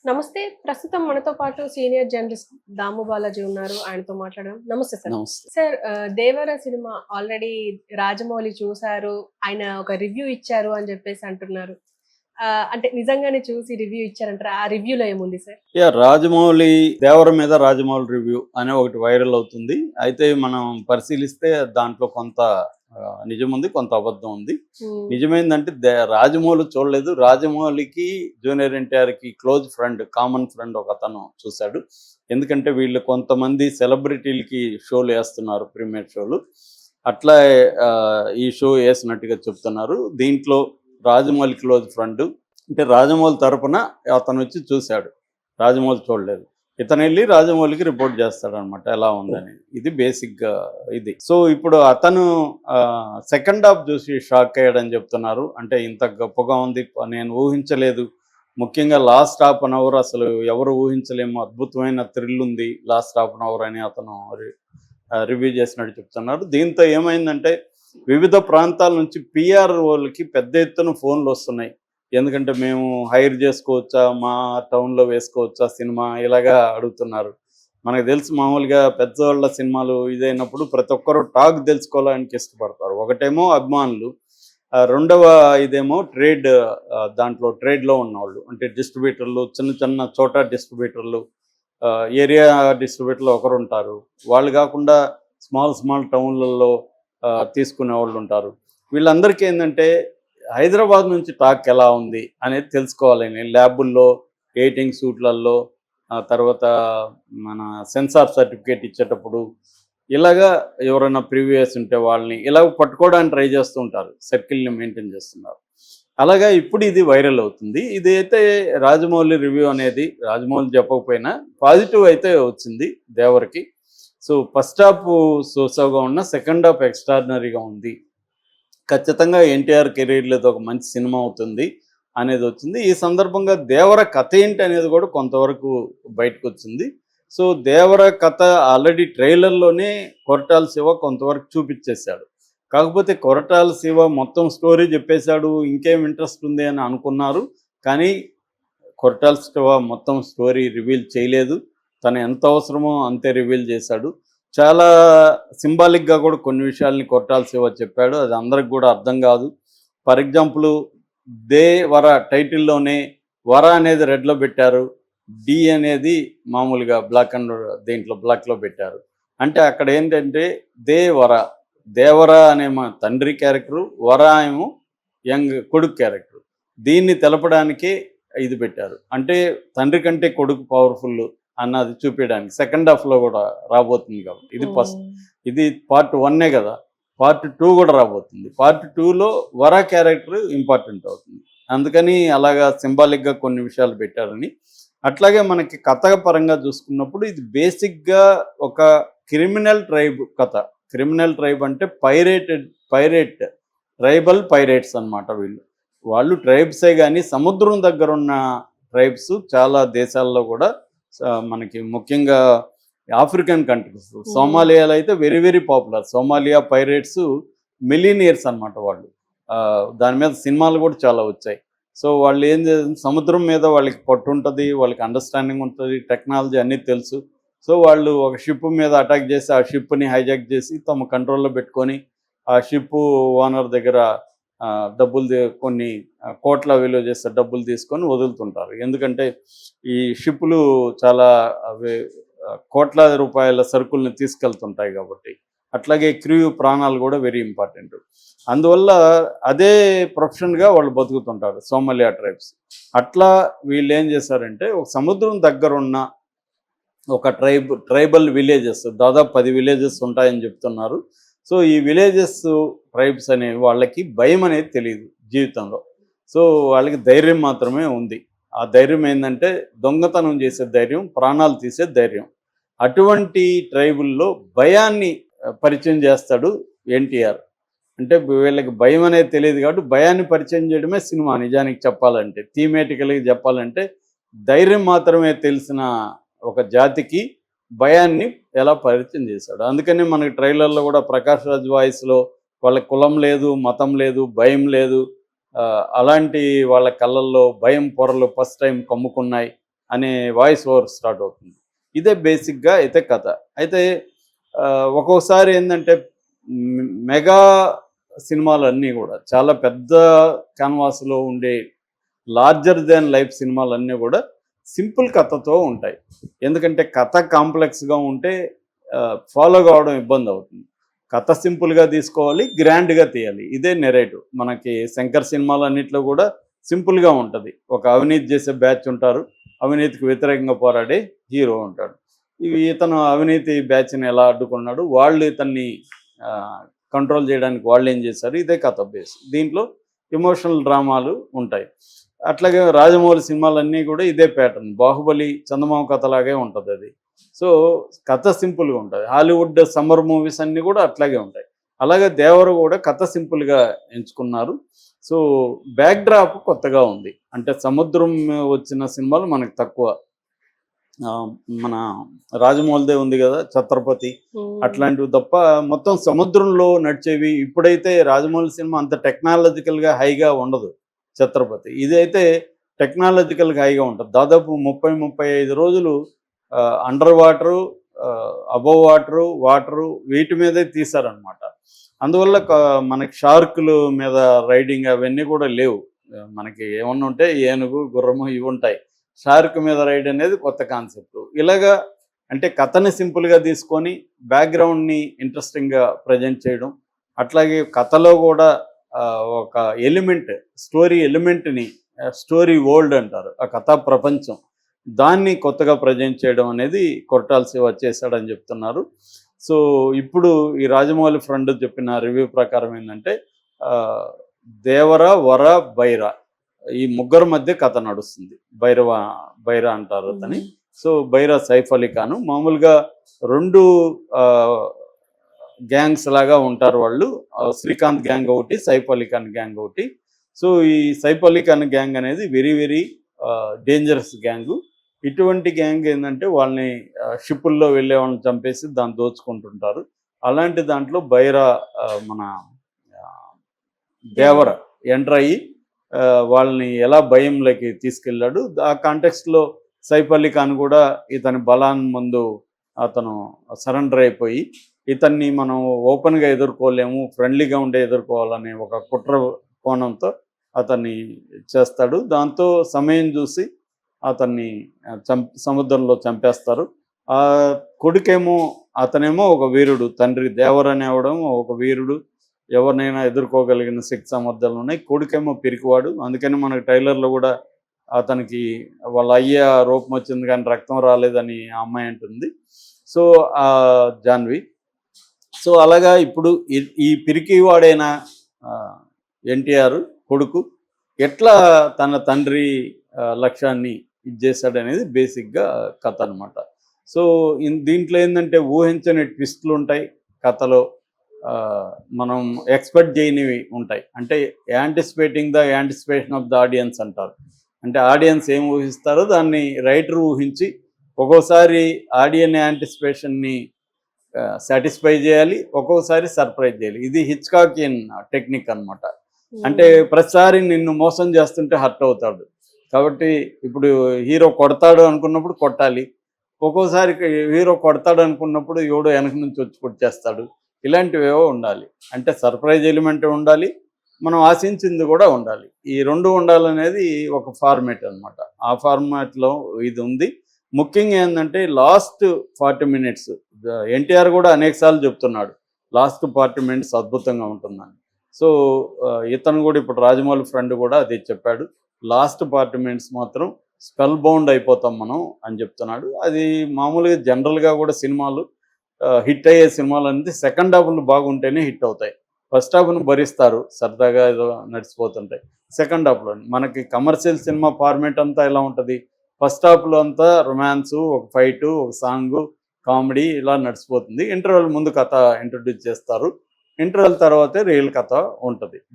నమస్తే. ప్రస్తుతం మనతో పాటు సీనియర్ జర్నలిస్ట్ దాము బాలాజీ ఉన్నారు. ఆయనతో మాట్లాడదాం. నమస్తే సార్. నమస్తే. సార్ 'దేవర' సినిమా ఆల్రెడీ రాజమౌళి చూసారు. ఆయన ఒక రివ్యూ ఇచ్చారు అని జెప్పేసి అంటున్నారు. అంటే నిజంగానే చూసి రివ్యూ ఇచ్చారంటారా? ఆ రివ్యూలో ఏముంది సార్? రాజమౌళి 'దేవర' మీద రాజమౌళి రివ్యూ అనే ఒకటి వైరల్ అవుతుంది. అయితే మనం పరిశీలిస్తే దాంట్లో కొంత నిజముంది, కొంత అబద్ధం ఉంది. హ్మ్. నిజమేందంటే రాజమౌళి చూడలేదు. రాజమౌళికి జూనియర్ ఎన్టీఆర్‌కి క్లోజ్ ఫ్రెండ్, కామన్ ఫ్రెండ్ ఒకతను చూశాడు. ఎందుకంటే వీళ్ళు కొంతమంది సెలబ్రిటీలకి షోలు ఏస్తున్నారు, ప్రీమియర్ షోలు. అట్లా ఈ షో ఏసినట్టుగా చెప్తున్నారు. దీంట్లో రాజమౌళి క్లోజ్ ఫ్రెండ్ అంటే రాజమౌళి తరపున అతను వచ్చి చూశాడు. రాజమౌళి చూడలేదు. ఇతను వెళ్ళి రాజమౌళికి రిపోర్ట్ చేస్తాడనమాట ఎలా ఉందని. ఇది బేసిక్గా ఇది. సో ఇప్పుడు అతను సెకండ్ హాఫ్ చూసి షాక్ అయ్యాడని చెప్తున్నారు. అంటే ఇంత గొప్పగా ఉంది, నేను ఊహించలేదు. ముఖ్యంగా లాస్ట్ హాఫ్ అన్ అవర్ అసలు ఎవరు ఊహించలేము, అద్భుతమైన థ్రిల్ ఉంది లాస్ట్ హాఫ్ అన్ అవర్ అని అతను రివ్యూ చేసినట్టు చెప్తున్నారు. దీంతో ఏమైందంటే వివిధ ప్రాంతాల నుంచి పిఆర్ వాళ్ళకి పెద్ద ఎత్తున ఫోన్లు వస్తున్నాయి. ఎందుకంటే మేము హైర్ చేసుకోవచ్చా, మా టౌన్లో వేసుకోవచ్చా సినిమా, ఇలాగా అడుగుతున్నారు. మనకు తెలుసు మామూలుగా పెద్దవాళ్ళ సినిమాలు ఇదైనప్పుడు ప్రతి ఒక్కరు టాక్ తెలుసుకోవడానికి ఇష్టపడతారు. ఒకటేమో అభిమానులు, రెండవ ఇదేమో దాంట్లో ట్రేడ్లో ఉన్నవాళ్ళు, అంటే డిస్ట్రిబ్యూటర్లు, చిన్న చిన్న చోట డిస్ట్రిబ్యూటర్లు, ఏరియా డిస్ట్రిబ్యూటర్లు ఒకరు ఉంటారు. వాళ్ళు కాకుండా స్మాల్ టౌన్లలో తీసుకునే వాళ్ళు ఉంటారు. వీళ్ళందరికీ ఏంటంటే హైదరాబాద్ నుంచి టాక్ ఎలా ఉంది అనేది తెలుసుకోవాలని ల్యాబుల్లో, ఎయిటింగ్ సూట్లలో, తర్వాత మన సెన్సార్ సర్టిఫికేట్ ఇచ్చేటప్పుడు ఇలాగా ఎవరైనా ప్రీవియస్ ఉంటే వాళ్ళని ఇలాగ పట్టుకోవడానికి ట్రై చేస్తూ ఉంటారు. సర్కిల్ని మెయింటైన్ చేస్తున్నారు. అలాగా ఇప్పుడు ఇది వైరల్ అవుతుంది. ఇది అయితే రాజమౌళి రివ్యూ అనేది రాజమౌళి చెప్పకపోయినా పాజిటివ్ అయితే వచ్చింది దేవరికి. సో ఫస్ట్ హాఫ్ సోసాగా ఉన్న, సెకండ్ హాఫ్ ఎక్స్ట్రాడినరీగా ఉంది. ఖచ్చితంగా ఎన్టీఆర్ కెరీర్లో ఒక మంచి సినిమా అవుతుంది అనేది వచ్చింది. ఈ సందర్భంగా దేవర కథ ఏంటి అనేది కూడా కొంతవరకు బయటకు వచ్చింది. సో దేవర కథ ఆల్రెడీ ట్రైలర్లోనే కొరటాల శివ కొంతవరకు చూపించేశాడు. కాకపోతే కొరటాల శివ మొత్తం స్టోరీ చెప్పేశాడు, ఇంకేం ఇంట్రెస్ట్ ఉంది అని అనుకున్నారు. కానీ కొరటాల శివ మొత్తం స్టోరీ రివీల్ చేయలేదు. తను ఎంత అవసరమో అంతే రివీల్ చేశాడు. చాలా సింబాలిక్గా కూడా కొన్ని విషయాల్ని కొరటాల శివ చెప్పాడు. అది అందరికి కూడా అర్థం కాదు. ఫర్ ఎగ్జాంపుల్ వర టైటిల్లోనే వర అనేది రెడ్లో పెట్టారు, డి అనేది మామూలుగా బ్లాక్లో పెట్టారు. అంటే అక్కడ ఏంటంటే దేవర అనే మా తండ్రి క్యారెక్టరు, వర ఏమో యంగ్ కొడుకు క్యారెక్టర్. దీన్ని తెలపడానికే ఇది పెట్టారు. అంటే తండ్రి కంటే కొడుకు పవర్ఫుల్ అన్నది చూపించడానికి సెకండ్ హాఫ్లో కూడా రాబోతుంది. కాబట్టి ఇది పార్ట్ 1 కదా, పార్ట్ 2 కూడా రాబోతుంది. పార్ట్ 2లో వర క్యారెక్టర్ ఇంపార్టెంట్ అవుతుంది. అందుకని అలాగా సింబాలిక్గా కొన్ని విషయాలు పెట్టారని. అట్లాగే మనకి కథ పరంగా చూసుకున్నప్పుడు ఇది బేసిక్గా ఒక క్రిమినల్ ట్రైబ్ కథ. క్రిమినల్ ట్రైబ్ అంటే ట్రైబల్ పైరేట్స్ అనమాట. వాళ్ళు ట్రైబ్సే కానీ సముద్రం దగ్గర ఉన్న ట్రైబ్స్ చాలా దేశాల్లో కూడా మనకి ముఖ్యంగా ఆఫ్రికన్ కంట్రీస్, సోమాలియాలో అయితే very very popular. Somalia pirates millionaires అనమాట వాళ్ళు. దాని మీద సినిమాలు కూడా చాలా వచ్చాయి. సో వాళ్ళు ఏం చేస్తారు, సముద్రం మీద వాళ్ళకి పట్టు ఉంటుంది, వాళ్ళకి అండర్స్టాండింగ్ ఉంటుంది, టెక్నాలజీ అన్నీ తెలుసు. సో వాళ్ళు ఒక షిప్ మీద అటాక్ చేసి ఆ షిప్ని హైజాక్ చేసి తమ కంట్రోల్లో పెట్టుకొని ఆ షిప్ ఓనర్ దగ్గర కొన్ని కోట్ల విలువ చేస్తే డబ్బులు తీసుకొని వదులుతుంటారు. ఎందుకంటే ఈ షిప్పులు చాలా కోట్లాది రూపాయల సరుకుల్ని తీసుకెళ్తుంటాయి కాబట్టి. అట్లాగే క్రూ ప్రాణాలు కూడా వెరీ ఇంపార్టెంట్. అందువల్ల అదే ప్రొఫెషన్గా వాళ్ళు బతుకుతుంటారు సోమాలియా ట్రైబ్స్. అట్లా వీళ్ళు ఏం చేశారంటే ఒక సముద్రం దగ్గరున్న ఒక ట్రైబల్ విలేజెస్, దాదాపు 10 విలేజెస్ ఉంటాయని చెప్తున్నారు. సో ఈ విలేజెస్ ట్రైబ్స్ అనే వాళ్ళకి భయం అనేది తెలియదు జీవితంలో. సో వాళ్ళకి ధైర్యం మాత్రమే ఉంది. ఆ ధైర్యం ఏంటంటే దొంగతనం చేసే ధైర్యం, ప్రాణాలు తీసే ధైర్యం. అటువంటి ట్రైబుల్లో భయాన్ని పరిచయం చేస్తాడు ఎన్టీఆర్. అంటే వీళ్ళకి భయం అనేది తెలియదు కాబట్టి భయాన్ని పరిచయం చేయడమే సినిమా. నిజానికి చెప్పాలంటే, థీమేటికల్గా చెప్పాలంటే, ధైర్యం మాత్రమే తెలిసిన ఒక జాతికి భయాన్ని ఎలా పరిచయం చేశాడు. అందుకని మనకి ట్రైలర్లో కూడా ప్రకాష్ రాజ్ వాయిస్లో వాళ్ళ కులం లేదు, మతం లేదు, భయం లేదు, అలాంటి వాళ్ళ కళ్ళల్లో భయం పొరలు ఫస్ట్ టైం కమ్ముకున్నాయి అనే వాయిస్ ఓవర్ స్టార్ట్ అవుతుంది. ఇదే బేసిక్గా అయితే కథ. అయితే ఒక్కొక్కసారి ఏంటంటే మెగా సినిమాలన్నీ కూడా చాలా పెద్ద క్యాన్వాస్లో ఉండే లార్జర్ దాన్ లైఫ్ సినిమాలన్నీ కూడా సింపుల్ కథతో ఉంటాయి. ఎందుకంటే కథ కాంప్లెక్స్గా ఉంటే ఫాలో కావడం ఇబ్బంది అవుతుంది. కథ సింపుల్గా తీసుకోవాలి, గ్రాండ్గా తీయాలి. ఇదే నెరేటివ్. మనకి శంకర్ సినిమాలన్నింటిలో కూడా సింపుల్గా ఉంటుంది. ఒక అవినీతి చేసే బ్యాచ్ ఉంటారు, అవినీతికి వ్యతిరేకంగా పోరాడే హీరో ఉంటాడు. ఇతను అవినీతి బ్యాచ్ని ఎలా అడ్డుకున్నాడు, వాళ్ళు ఇతన్ని కంట్రోల్ చేయడానికి వాళ్ళు ఏం చేశారు, ఇదే కథ బేస్. దీంట్లో ఎమోషనల్ డ్రామాలు ఉంటాయి. అట్లాగే రాజమౌళి సినిమాలన్నీ కూడా ఇదే ప్యాటర్న్. బాహుబలి చందమామ కథలాగే ఉంటుంది అది. సో కథ సింపుల్గా ఉంటుంది. హాలీవుడ్ సమ్మర్ మూవీస్ అన్నీ కూడా అట్లాగే ఉంటాయి. అలాగే దేవర కూడా కథ సింపుల్గా ఎంచుకున్నారు. సో బ్యాక్ డ్రాప్ కొత్తగా ఉంది. అంటే సముద్రం వచ్చిన సినిమాలు మనకు తక్కువ. మన రాజమౌళిదే ఉంది కదా ఛత్రపతి, అట్లాంటివి తప్ప మొత్తం సముద్రంలో నడిచేవి. ఇప్పుడైతే రాజమౌళి సినిమా అంత టెక్నాలజికల్గా హైగా ఉండదు. ఛత్రపతి ఇదైతే టెక్నాలజికల్గా హైగా ఉంటుంది. దాదాపు 30-35 రోజులు అండర్ వాటరు, అబవ్ వాటరు వీటి మీదే తీశారనమాట. అందువల్ల మనకి షార్కులు మీద రైడింగ్ అవన్నీ కూడా లేవు. మనకి ఏమన్నా ఉంటే ఏనుగు, గుర్రము ఇవి ఉంటాయి. షార్క్ మీద రైడ్ అనేది కొత్త కాన్సెప్ట్. ఇలాగా అంటే కథని సింపుల్గా తీసుకొని బ్యాక్గ్రౌండ్ని ఇంట్రెస్టింగ్గా ప్రజెంట్ చేయడం, అట్లాగే కథలో కూడా ఒక ఎలిమెంట్, స్టోరీ ఎలిమెంట్ని, స్టోరీ వరల్డ్ అంటారు, ఆ కథా ప్రపంచం, దాన్ని కొత్తగా ప్రజెంట్ చేయడం అనేది కొరటాల శివ చేశాడని చెప్తున్నారు. సో ఇప్పుడు ఈ రాజమౌళి ఫ్రెండ్ చెప్పిన రివ్యూ ప్రకారం ఏంటంటే దేవర, వర, బైర ఈ ముగ్గురు మధ్య కథ నడుస్తుంది. బైర అంటారు అతని. సో బైర సైఫ్ అలీ ఖాన్. మామూలుగా 2 గ్యాంగ్స్ లాగా ఉంటారు వాళ్ళు. శ్రీకాంత్ గ్యాంగ్ ఒకటి, సైఫ్ అలీ ఖాన్ గ్యాంగ్ ఒకటి. సో ఈ సైఫ్ అలీ ఖాన్ గ్యాంగ్ అనేది వెరీ వెరీ డేంజరస్ గ్యాంగు. ఇటువంటి గ్యాంగ్ ఏంటంటే వాళ్ళని షిప్పుల్లో వెళ్ళే వాళ్ళని చంపేసి దాన్ని దోచుకుంటుంటారు. అలాంటి దాంట్లో బైరా మన దేవర ఎంటర్ అయ్యి వాళ్ళని ఎలా భయంలోకి తీసుకెళ్ళాడు. ఆ కాంటెక్స్ట్లో సైఫ్ అలీ ఖాన్ కూడా ఇతని బలాన్ని ముందు అతను సరెండర్ అయిపోయి ఇతన్ని మనం ఓపెన్గా ఎదుర్కోలేము, ఫ్రెండ్లీగా ఉండే ఎదుర్కోవాలనే ఒక కుట్ర కోణంతో అతన్ని చేస్తాడు. దాంతో సమయం చూసి అతన్ని సముద్రంలో చంపేస్తారు. ఆ కొడుకేమో అతనేమో ఒక వీరుడు, తండ్రి దేవర్ అనేవడం ఒక వీరుడు, ఎవరినైనా ఎదుర్కోగలిగిన శక్తి సామర్థ్యాలు ఉన్నాయి. కొడుకేమో పిరికివాడు. అందుకని మనకి ట్రైలర్లో కూడా అతనికి వాళ్ళ అయ్య రూపం వచ్చింది కానీ రక్తం రాలేదని ఆ అమ్మాయి అంటుంది. సో జాన్వి. సో అలాగా ఇప్పుడు ఈ పిరికివాడైన ఎన్టీఆర్ కొడుకు ఎట్లా తన తండ్రి లక్ష్యాన్ని ఇది చేశాడనేది బేసిక్గా కథ అనమాట. సో దీంట్లో ఏంటంటే ఊహించని ట్విస్టులు ఉంటాయి కథలో, మనం ఎక్స్పెక్ట్ చేయనివి ఉంటాయి. అంటే యాంటిసిపేషన్ ఆఫ్ ద ఆడియన్స్ అంటారు. అంటే ఆడియన్స్ ఏం ఊహిస్తారో దాన్ని రైటర్ ఊహించి ఒక్కోసారి ఆడియన్ యాంటిసిపేషన్ని సాటిస్ఫై చేయాలి, ఒక్కోసారి సర్ప్రైజ్ చేయాలి. ఇది హిచ్కాకియన్ టెక్నిక్ అనమాట. అంటే ప్రతిసారి నిన్ను మోసం చేస్తుంటే హర్ట్ అవుతాడు. కాబట్టి ఇప్పుడు హీరో కొడతాడు అనుకున్నప్పుడు కొట్టాలి, ఒక్కోసారి హీరో కొడతాడు అనుకున్నప్పుడు ఎవడో వెనక నుంచి వచ్చి కొట్టేస్తాడు. ఇలాంటివేవో ఉండాలి. అంటే సర్ప్రైజ్ ఎలిమెంట్ ఉండాలి, మనం ఆశించింది కూడా ఉండాలి. ఈ 2 ఉండాలనేది ఒక ఫార్మేట్ అనమాట. ఆ ఫార్మాట్లో ఇది ఉంది. ముఖ్యంగా ఏంటంటే లాస్ట్ 40 మినిట్స్ ఎన్టీఆర్ కూడా అనేకసార్లు చెప్తున్నాడు లాస్ట్ 40 మినిట్స్ అద్భుతంగా ఉంటుందని. సో ఇతను కూడా ఇప్పుడు రాజమౌళి ఫ్రెండ్ కూడా అదే చెప్పాడు. లాస్ట్ 40 మినిట్స్ మాత్రం స్పెల్ బౌండ్ అయిపోతాం మనం అని చెప్తున్నాడు. అది మామూలుగా జనరల్గా కూడా సినిమాలు హిట్ అయ్యే సినిమాలు అనేది సెకండ్ హాఫ్లు బాగుంటేనే హిట్ అవుతాయి. ఫస్ట్ హాఫ్ను భరిస్తారు, సరదాగా ఏదో నడిచిపోతుంటాయి. సెకండ్ హాఫ్లో మనకి కమర్షియల్ సినిమా ఫార్మేట్ అంతా ఎలా ఉంటుంది, ఫస్ట్ హాఫ్లో అంతా రొమాన్సు, ఒక ఫైటు, ఒక సాంగు, కామెడీ ఇలా నడిచిపోతుంది. ఇంటర్వెల్ ముందు కథ ఇంట్రొడ్యూస్ చేస్తారు, ఇంటర్వెల్ తర్వాతే రియల్ కథ ఉంటుంది.